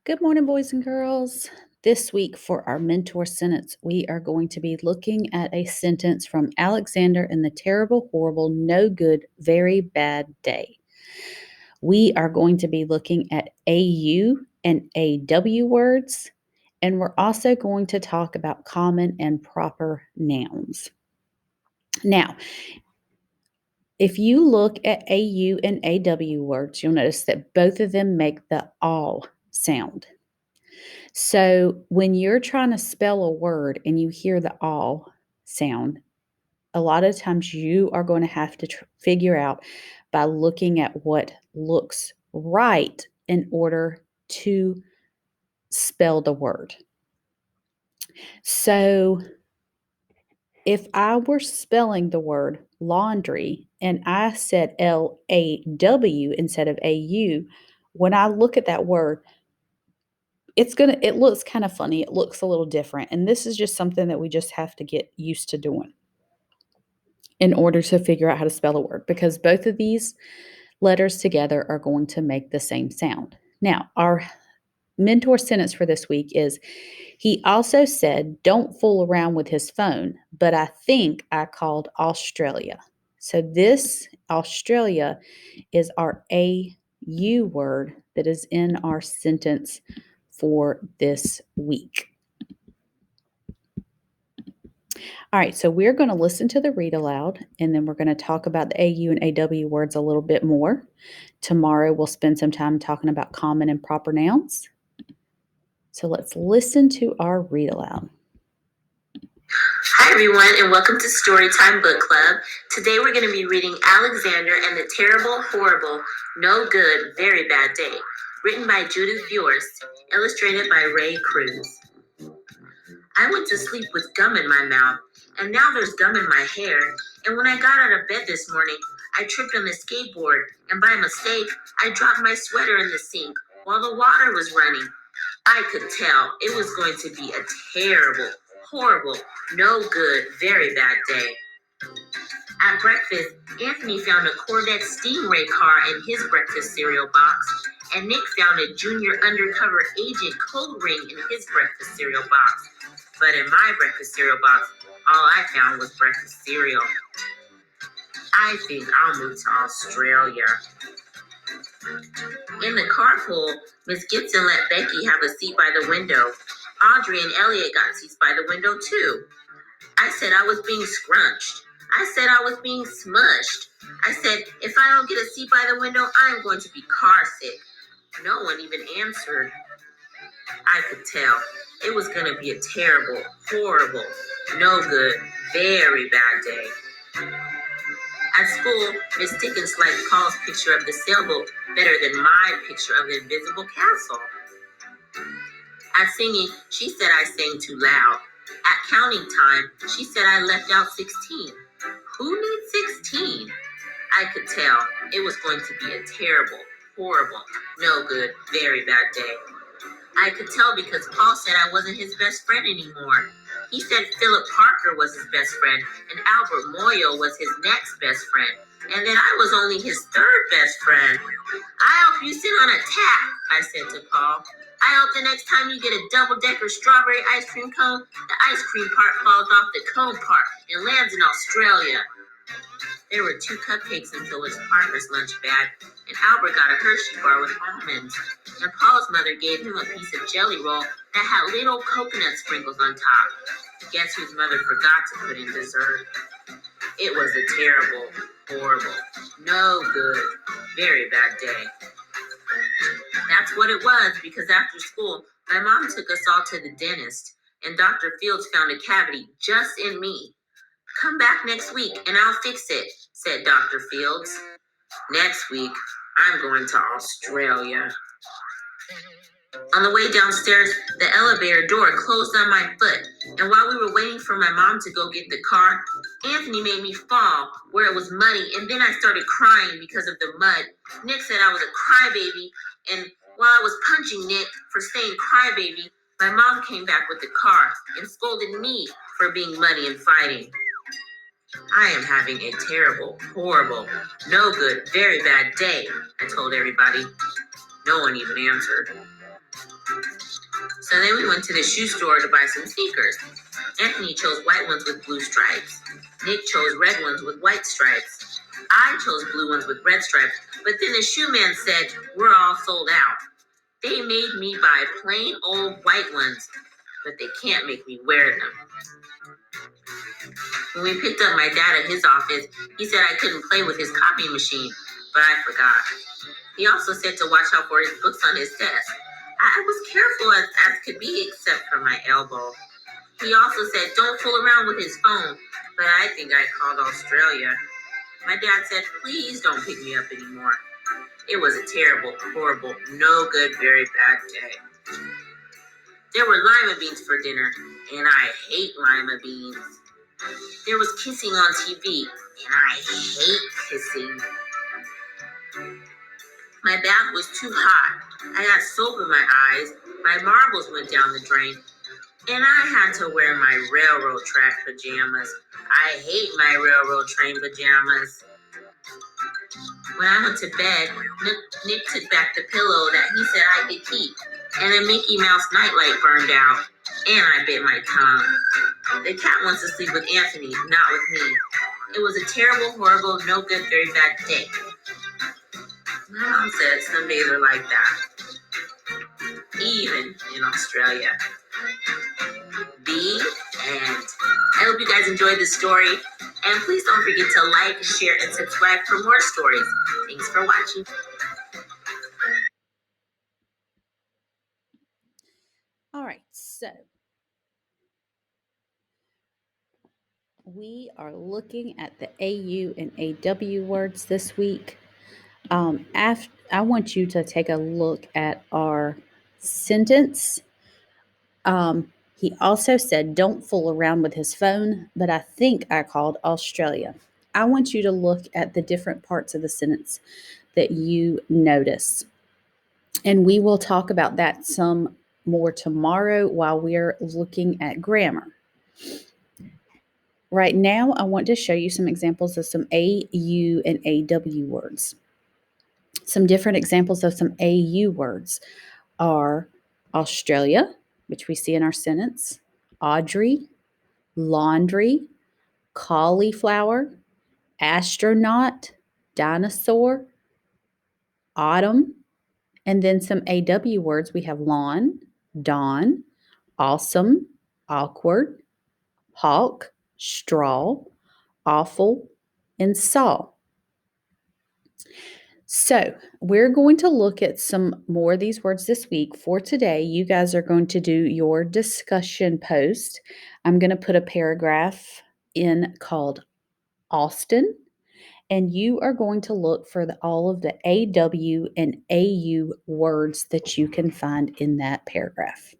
Good morning, boys and girls. This week, for our mentor sentence, we are going to be looking at a sentence from Alexander in the Terrible, Horrible, No Good, Very Bad Day. We are going to be looking at AU and AW words, and we're also going to talk about common and proper nouns. Now, if you look at AU and AW words, you'll notice that both of them make the all sound. So when you're trying to spell a word and you hear the all sound, a lot of times you are going to have to figure out by looking at what looks right in order to spell the word. So if I were spelling the word laundry and I said LAW instead of AU, when I look at that word, it looks kind of funny. It looks a little different. And this is just something that we just have to get used to doing in order to figure out how to spell a word, because both of these letters together are going to make the same sound. Now, our mentor sentence for this week is, he also said, don't fool around with his phone, but I think I called Australia. So this Australia is our AU word that is in our sentence for this week. All right, so we're going to listen to the read aloud, and then we're going to talk about the AU and AW words a little bit more. Tomorrow, we'll spend some time talking about common and proper nouns. So let's listen to our read aloud. Hi everyone, and welcome to Storytime Book Club. Today we're going to be reading Alexander and the Terrible, Horrible, No Good, Very Bad Day, written by Judith Viorst, illustrated by Ray Cruz. I went to sleep with gum in my mouth, and now there's gum in my hair, and when I got out of bed this morning, I tripped on the skateboard, and by mistake, I dropped my sweater in the sink while the water was running. I could tell it was going to be a terrible, horrible, no good, very bad day. At breakfast, Anthony found a Corvette Stingray car in his breakfast cereal box, and Nick found a junior undercover agent code ring in his breakfast cereal box. But in my breakfast cereal box, all I found was breakfast cereal. I think I'll move to Australia. In the carpool, Miss Gibson let Becky have a seat by the window. Audrey and Elliot got seats by the window too. I said I was being scrunched. I said I was being smushed. I said, if I don't get a seat by the window, I'm going to be car sick. No one even answered. I could tell it was going to be a terrible, horrible, no good, very bad day. At school, Miss Dickens liked Paul's picture of the sailboat better than my picture of the invisible castle. At singing, she said I sang too loud. At counting time, she said I left out 16. Who needs 16? I could tell it was going to be a terrible, horrible, no good, very bad day. I could tell because Paul said I wasn't his best friend anymore. He said Philip Parker was his best friend and Albert Moyle was his next best friend, and that I was only his third best friend. I hope you sit on a tap, I said to Paul. I hope the next time you get a double-decker strawberry ice cream cone, the ice cream part falls off the cone part and lands in Australia. There were 2 cupcakes in Phyllis Parker's lunch bag, and Albert got a Hershey bar with almonds. And Paul's mother gave him a piece of jelly roll that had little coconut sprinkles on top. Guess whose mother forgot to put in dessert? It was a terrible, horrible, no good, very bad day. That's what it was, because after school, my mom took us all to the dentist, and Dr. Fields found a cavity just in me. Come back next week and I'll fix it, said Dr. Fields. Next week, I'm going to Australia. On the way downstairs, the elevator door closed on my foot, and while we were waiting for my mom to go get the car, Anthony made me fall where it was muddy, and then I started crying because of the mud. Nick said I was a crybaby, and while I was punching Nick for saying crybaby, my mom came back with the car and scolded me for being muddy and fighting. I am having a terrible, horrible, no good, very bad day, I told everybody. No one even answered. So then we went to the shoe store to buy some sneakers. Anthony chose white ones with blue stripes. Nick chose red ones with white stripes. I chose blue ones with red stripes, but then the shoe man said, "We're all sold out." They made me buy plain old white ones, but they can't make me wear them. When we picked up my dad at his office, he said I couldn't play with his copy machine, but I forgot. He also said to watch out for his books on his desk. I was careful as could be, except for my elbow. He also said don't fool around with his phone, but I think I called Australia. My dad said, please don't pick me up anymore. It was a terrible, horrible, no good, very bad day. There were lima beans for dinner, and I hate lima beans. There was kissing on TV, and I hate kissing. My bath was too hot. I got soap in my eyes. My marbles went down the drain, and I had to wear my railroad track pajamas. I hate my railroad train pajamas. When I went to bed, Nick took back the pillow that he said I could keep, and a Mickey Mouse nightlight burned out, and I bit my tongue. The cat wants to sleep with Anthony, not with me. It was a terrible, horrible, no good, very bad day. My mom said some days are like that, even in Australia. The end. I hope you guys enjoyed this story. And please don't forget to like, share, and subscribe for more stories. Thanks for watching. All right, so we are looking at the AU and AW words this week. I want you to take a look at our sentence. He also said, don't fool around with his phone, but I think I called Australia. I want you to look at the different parts of the sentence that you notice. And we will talk about that some more tomorrow while we're looking at grammar. Right now, I want to show you some examples of some AU and AW words. Some different examples of some AU words are Australia, which we see in our sentence, Audrey, laundry, cauliflower, astronaut, dinosaur, autumn, and then some AW words. We have lawn, dawn, awesome, awkward, hawk, straw, awful, and saw. So we're going to look at some more of these words this week. For today, you guys are going to do your discussion post. I'm going to put a paragraph in called Austin, and you are going to look for all of the AW and AU words that you can find in that paragraph.